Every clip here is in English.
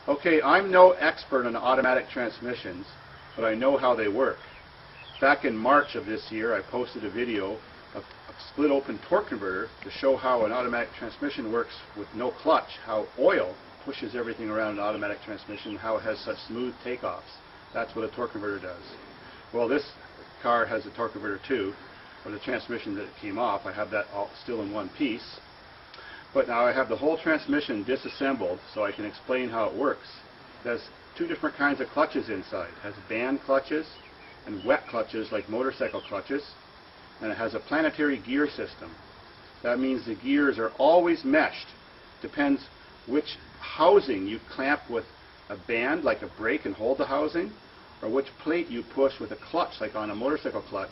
Okay, I'm no expert on automatic transmissions, but I know how they work. Back in March of this year, I posted a video of a split open torque converter to show how an automatic transmission works with no clutch, how oil pushes everything around an automatic transmission, how it has such smooth takeoffs. That's what a torque converter does. Well, this car has a torque converter too, or the transmission that it came off. I have that all still in one piece. But now I have the whole transmission disassembled so I can explain how it works. It has two different kinds of clutches inside. It has band clutches and wet clutches like motorcycle clutches. And it has a planetary gear system. That means the gears are always meshed. Depends which housing you clamp with a band like a brake and hold the housing, or which plate you push with a clutch like on a motorcycle clutch.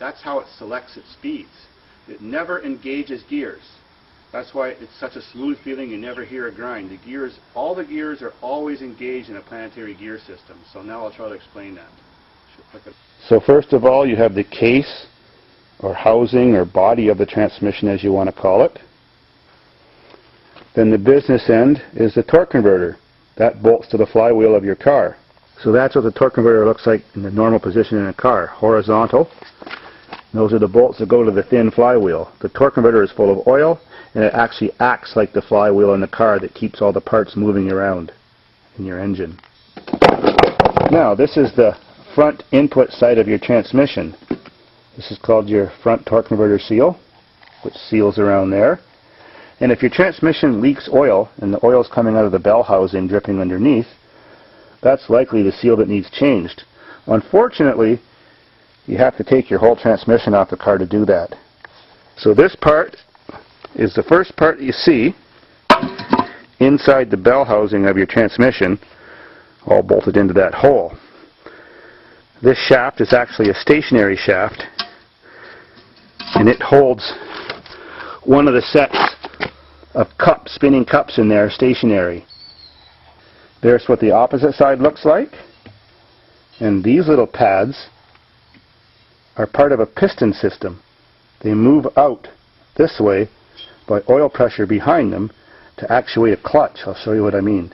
That's how it selects its speeds. It never engages gears. That's why it's such a smooth feeling. You never hear a grind. All the gears are always engaged in a planetary gear system. So now I'll try to explain that. So first of all, you have the case or housing or body of the transmission, as you want to call it. Then the business end is the torque converter. That bolts to the flywheel of your car. So that's what the torque converter looks like in the normal position in a car, horizontal. Those are the bolts that go to the thin flywheel. The torque converter is full of oil, and it actually acts like the flywheel in the car that keeps all the parts moving around in your engine. Now, this is the front input side of your transmission. This is called your front torque converter seal, which seals around there. And if your transmission leaks oil, and the oil is coming out of the bell housing dripping underneath, that's likely the seal that needs changed. Unfortunately, you have to take your whole transmission off the car to do that. So this part is the first part you see inside the bell housing of your transmission, all bolted into that hole. This shaft is actually a stationary shaft, and it holds one of the sets of spinning cups in there stationary. There's what the opposite side looks like, and these little pads are part of a piston system. They move out this way by oil pressure behind them to actuate a clutch. I'll show you what I mean.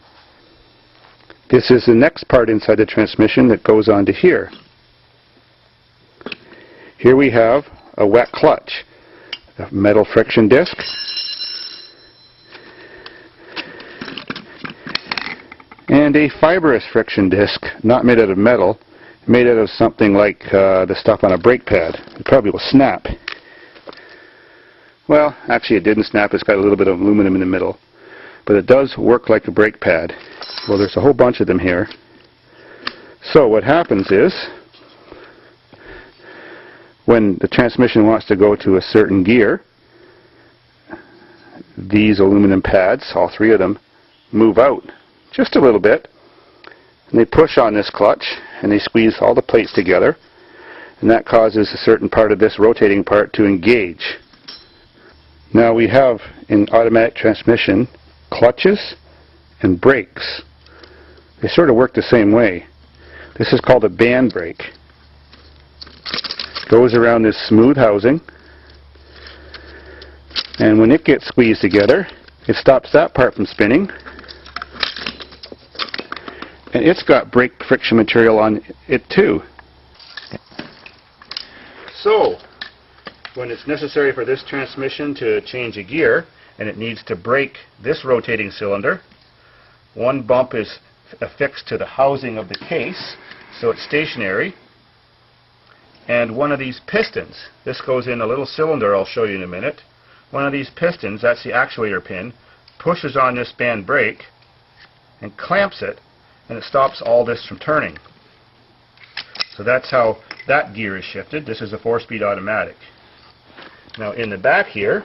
This is the next part inside the transmission that goes onto here. Here we have a wet clutch, a metal friction disc, and a fibrous friction disc, not made out of metal, made out of something like the stuff on a brake pad. It probably will snap. Well, actually it didn't snap. It's got a little bit of aluminum in the middle. But it does work like a brake pad. Well, there's a whole bunch of them here. So what happens is, when the transmission wants to go to a certain gear, these aluminum pads, all three of them, move out just a little bit. And they push on this clutch, and they squeeze all the plates together. And that causes a certain part of this rotating part to engage. Now we have, in automatic transmission, clutches and brakes. They sort of work the same way. This is called a band brake. It goes around this smooth housing, and when it gets squeezed together, it stops that part from spinning, and it's got brake friction material on it too. So, when it's necessary for this transmission to change a gear, and it needs to brake this rotating cylinder, one bump is affixed to the housing of the case, so it's stationary, and one of these pistons, this goes in a little cylinder I'll show you in a minute, one of these pistons, that's the actuator pin, pushes on this band brake and clamps it, and it stops all this from turning. So that's how that gear is shifted. This is a 4-speed automatic. Now in the back here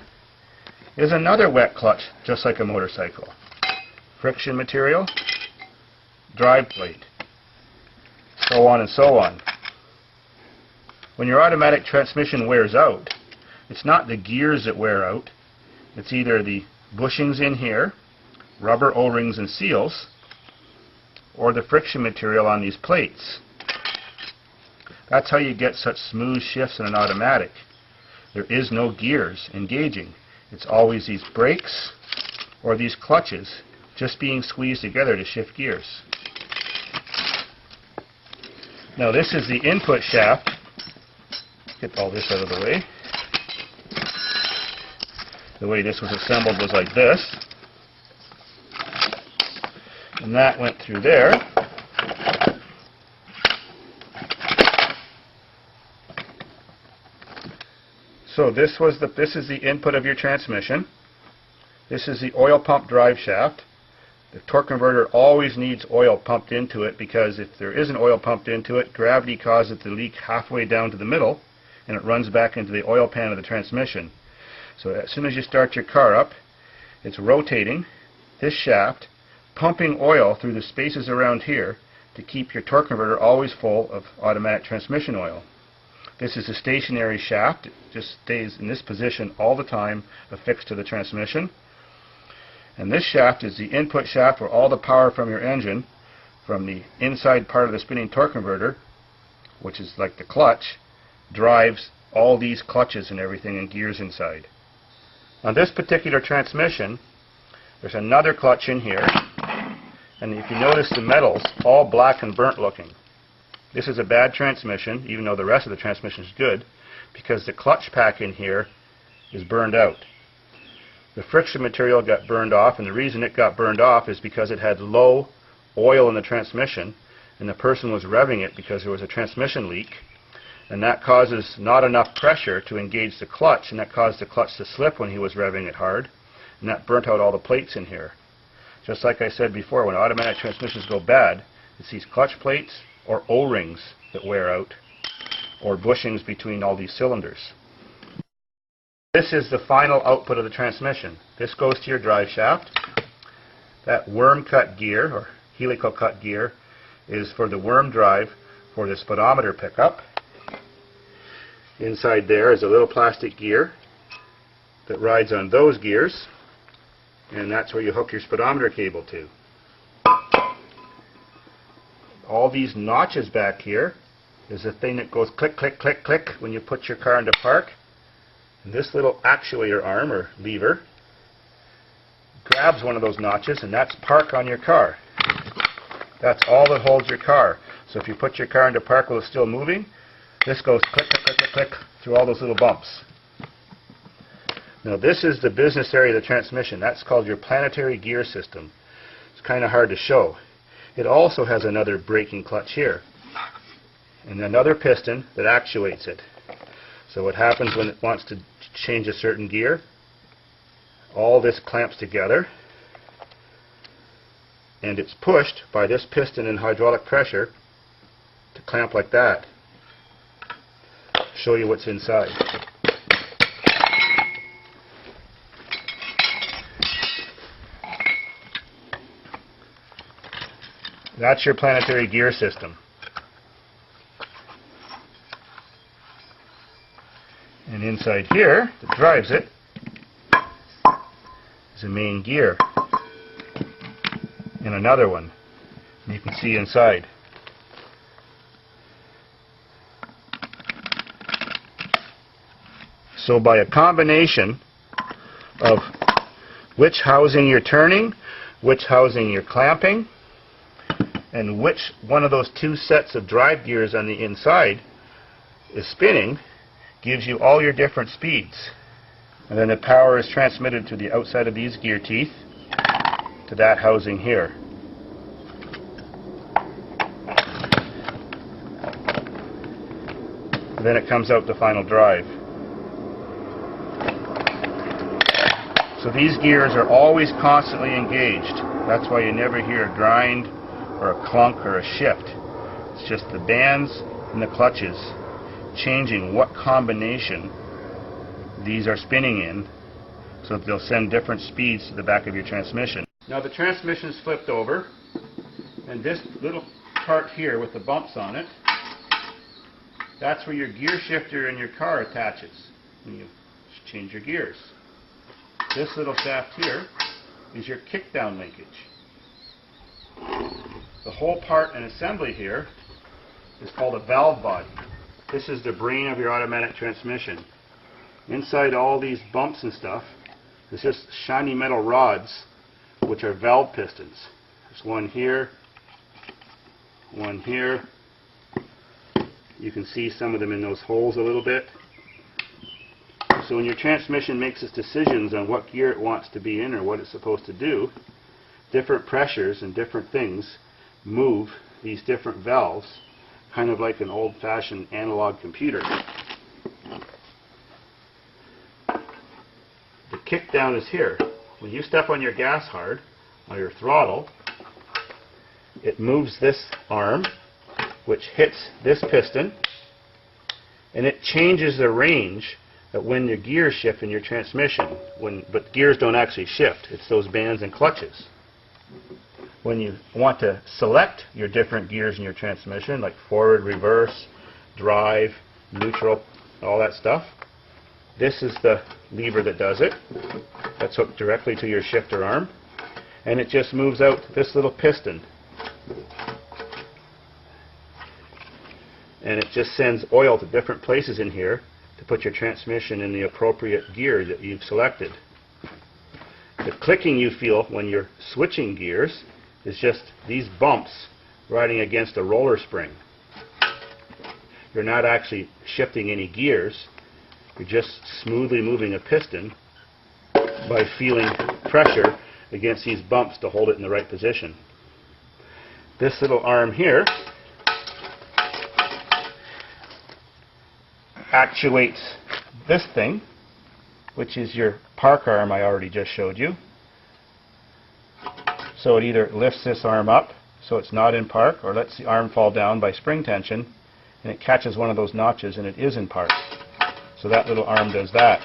is another wet clutch, just like a motorcycle. Friction material, drive plate, so on and so on. When your automatic transmission wears out, it's not the gears that wear out, it's either the bushings in here, rubber O-rings and seals, or the friction material on these plates. That's how you get such smooth shifts in an automatic. There is no gears engaging. It's always these brakes or these clutches just being squeezed together to shift gears. Now this is the input shaft. Get all this out of the way. The way this was assembled was like this. And that went through there. So this is the input of your transmission. This is the oil pump drive shaft. The torque converter always needs oil pumped into it, because if there isn't oil pumped into it, gravity causes it to leak halfway down to the middle, and it runs back into the oil pan of the transmission. So as soon as you start your car up, it's rotating this shaft, pumping oil through the spaces around here to keep your torque converter always full of automatic transmission oil. This is a stationary shaft. It just stays in this position all the time, affixed to the transmission. And this shaft is the input shaft where all the power from your engine, from the inside part of the spinning torque converter, which is like the clutch, drives all these clutches and everything and gears inside. On this particular transmission, there's another clutch in here, and if you notice, the metal's all black and burnt looking. This is a bad transmission, even though the rest of the transmission is good, because the clutch pack in here is burned out. The friction material got burned off, and the reason it got burned off is because it had low oil in the transmission, and the person was revving it because there was a transmission leak, and that causes not enough pressure to engage the clutch, and that caused the clutch to slip when he was revving it hard, and that burnt out all the plates in here. Just like I said before, when automatic transmissions go bad, it's these clutch plates or O-rings that wear out, or bushings between all these cylinders. This is the final output of the transmission. This goes to your drive shaft. That worm cut gear, or helical cut gear, is for the worm drive for the speedometer pickup. Inside there is a little plastic gear that rides on those gears, and that's where you hook your speedometer cable to. All these notches back here is a thing that goes click, click, click, click when you put your car into park. And this little actuator arm, or lever, grabs one of those notches, and that's park on your car. That's all that holds your car. So if you put your car into park while it's still moving, this goes click, click, click, click, click through all those little bumps. Now this is the business area of the transmission. That's called your planetary gear system. It's kind of hard to show. It also has another braking clutch here, and another piston that actuates it. So what happens when it wants to change a certain gear, all this clamps together, and it's pushed by this piston and hydraulic pressure to clamp like that. Show you what's inside. That's your planetary gear system. And inside here, that drives it, is a main gear. And another one. And you can see inside. So by a combination of which housing you're turning, which housing you're clamping, and which one of those two sets of drive gears on the inside is spinning, gives you all your different speeds. And then the power is transmitted to the outside of these gear teeth to that housing here. And then it comes out the final drive. So these gears are always constantly engaged. That's why you never hear a grind or a clunk or a shift. It's just the bands and the clutches changing what combination these are spinning in, so that they'll send different speeds to the back of your transmission. Now the transmission is flipped over, and this little part here with the bumps on it, that's where your gear shifter in your car attaches when you change your gears. This little shaft here is your kickdown linkage. The whole part and assembly here is called a valve body. This is the brain of your automatic transmission. Inside all these bumps and stuff, there's just shiny metal rods which are valve pistons. There's one here, one here. You can see some of them in those holes a little bit. So when your transmission makes its decisions on what gear it wants to be in or what it's supposed to do, different pressures and different things move these different valves, kind of like an old-fashioned analog computer. The kick down is here. When you step on your gas hard, on your throttle, it moves this arm, which hits this piston, and it changes the range of when your gears shift in your transmission. But gears don't actually shift. It's those bands and clutches. When you want to select your different gears in your transmission, like forward, reverse, drive, neutral, all that stuff, this is the lever that does it. That's hooked directly to your shifter arm, and it just moves out this little piston. And it just sends oil to different places in here to put your transmission in the appropriate gear that you've selected. The clicking you feel when you're switching gears is just these bumps riding against a roller spring. You're not actually shifting any gears. You're just smoothly moving a piston by feeling pressure against these bumps to hold it in the right position. This little arm here actuates this thing, which is your park arm I already just showed you. So it either lifts this arm up so it's not in park, or lets the arm fall down by spring tension, and it catches one of those notches and it is in park. So that little arm does that.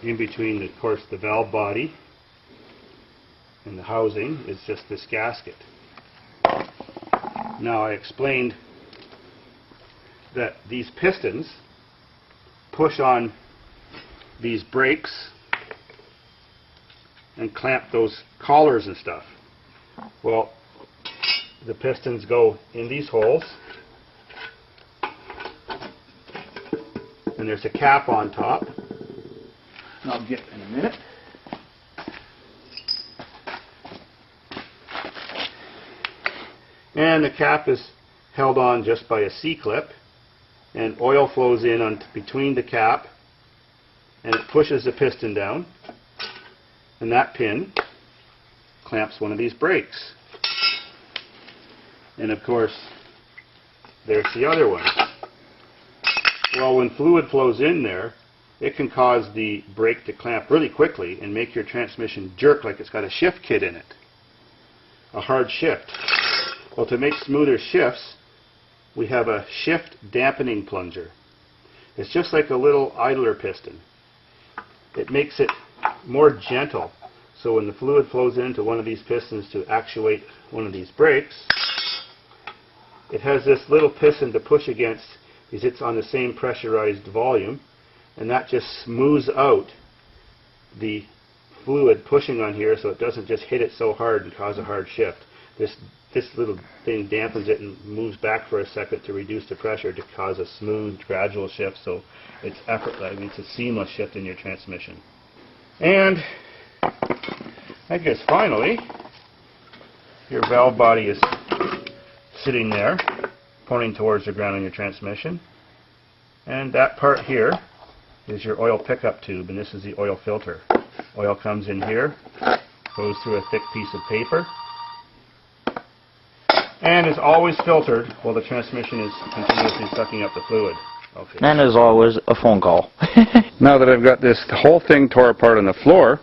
In between, of course, the valve body and the housing is just this gasket. Now, I explained that these pistons push on these brakes and clamp those collars and stuff. Well, the pistons go in these holes, and there's a cap on top. And I'll get in a minute. And the cap is held on just by a C-clip, and oil flows in between the cap, and it pushes the piston down, and that pin clamps one of these brakes. And of course, there's the other one. Well, when fluid flows in there, it can cause the brake to clamp really quickly and make your transmission jerk like it's got a shift kit in it. A hard shift. Well, to make smoother shifts, we have a shift dampening plunger. It's just like a little idler piston. It makes it more gentle. So when the fluid flows into one of these pistons to actuate one of these brakes, it has this little piston to push against because it's on the same pressurized volume, and that just smooths out the fluid pushing on here so it doesn't just hit it so hard and cause a hard shift. This little thing dampens it and moves back for a second to reduce the pressure to cause a smooth, gradual shift, so it's effortless. It's a seamless shift in your transmission. And I guess finally, your valve body is sitting there, pointing towards the ground in your transmission. And that part here is your oil pickup tube, and this is the oil filter. Oil comes in here, goes through a thick piece of paper, and is always filtered while the transmission is continuously sucking up the fluid. Okay. And as always, a phone call. Now that I've got this whole thing tore apart on the floor,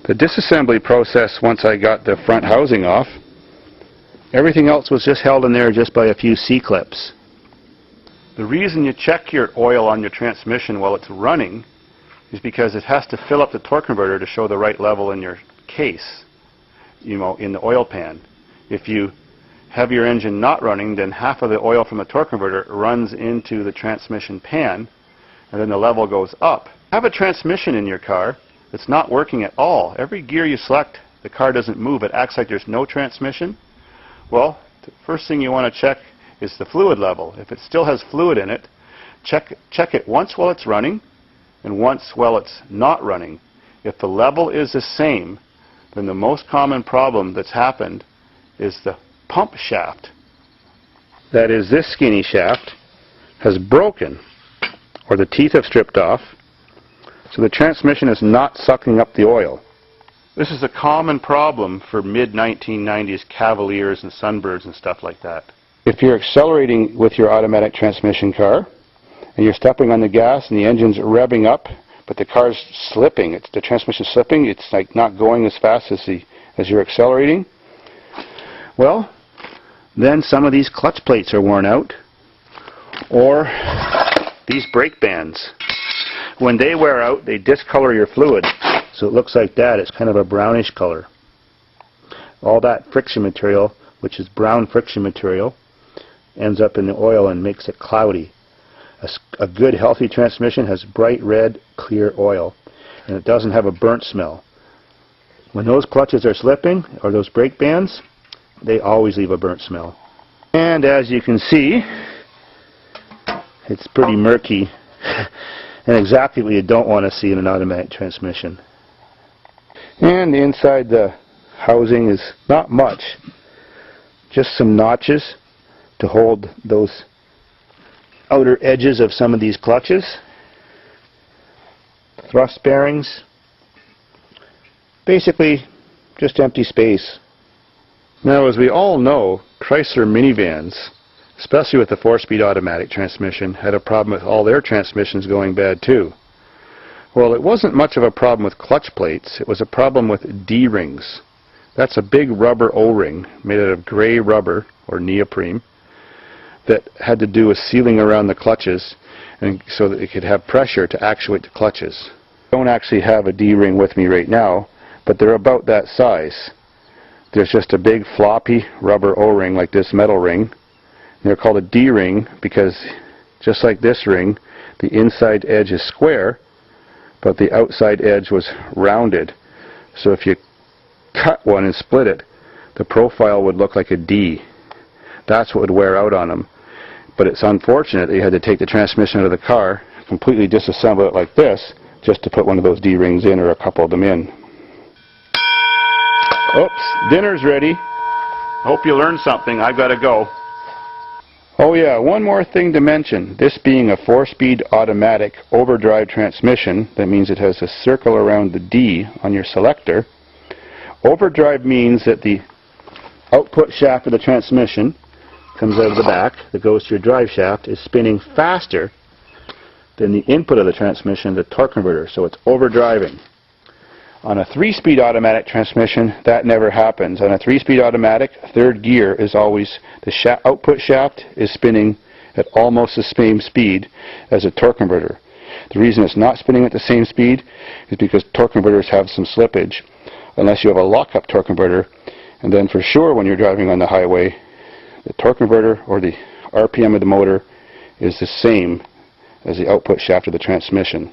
the disassembly process, once I got the front housing off, everything else was just held in there just by a few C-clips. The reason you check your oil on your transmission while it's running is because it has to fill up the torque converter to show the right level in your case, in the oil pan. If you have your engine not running, then half of the oil from the torque converter runs into the transmission pan, and then the level goes up. Have a transmission in your car that's not working at all. Every gear you select, the car doesn't move. It acts like there's no transmission. Well, the first thing you want to check is the fluid level. If it still has fluid in it, check it once while it's running, and once while it's not running. If the level is the same, then the most common problem that's happened is the pump shaft. That is, this skinny shaft has broken, or the teeth have stripped off, so the transmission is not sucking up the oil. This is a common problem for mid-1990s Cavaliers and Sunbirds and stuff like that. If you're accelerating with your automatic transmission car, and you're stepping on the gas and the engine's revving up, but the car's slipping, the transmission's slipping, it's like not going as fast as you're accelerating, well, then some of these clutch plates are worn out, or these brake bands. When they wear out, they discolor your fluid, so it looks like that. It's kind of a brownish color. All that friction material, which is brown friction material, ends up in the oil and makes it cloudy. A good healthy transmission has bright red, clear oil, and it doesn't have a burnt smell. When those clutches are slipping, or those brake bands, they always leave a burnt smell. And as you can see, it's pretty murky and exactly what you don't want to see in an automatic transmission. And inside the housing is not much, just some notches to hold those outer edges of some of these clutches, thrust bearings, basically just empty space. Now, as we all know, Chrysler minivans, especially with the 4-speed automatic transmission, had a problem with all their transmissions going bad too. Well, it wasn't much of a problem with clutch plates, it was a problem with D-rings. That's a big rubber O-ring made out of gray rubber, or neoprene, that had to do with sealing around the clutches and so that it could have pressure to actuate the clutches. I don't actually have a D-ring with me right now, but they're about that size. There's just a big floppy rubber O-ring like this metal ring. And they're called a D-ring because just like this ring, the inside edge is square, but the outside edge was rounded. So if you cut one and split it, the profile would look like a D. That's what would wear out on them. But it's unfortunate that you had to take the transmission out of the car, completely disassemble it like this, just to put one of those D-rings in, or a couple of them in. Oops, dinner's ready. Hope you learned something. I've got to go. Oh yeah, one more thing to mention. This being a 4-speed automatic overdrive transmission, that means it has a circle around the D on your selector. Overdrive means that the output shaft of the transmission comes out of the back, that goes to your drive shaft, is spinning faster than the input of the transmission, the torque converter, so it's overdriving. On a 3-speed automatic transmission, that never happens. On a 3-speed automatic, third gear is always, the output shaft is spinning at almost the same speed as a torque converter. The reason it's not spinning at the same speed is because torque converters have some slippage, unless you have a lock-up torque converter, and then for sure when you're driving on the highway, the torque converter or the RPM of the motor is the same as the output shaft of the transmission.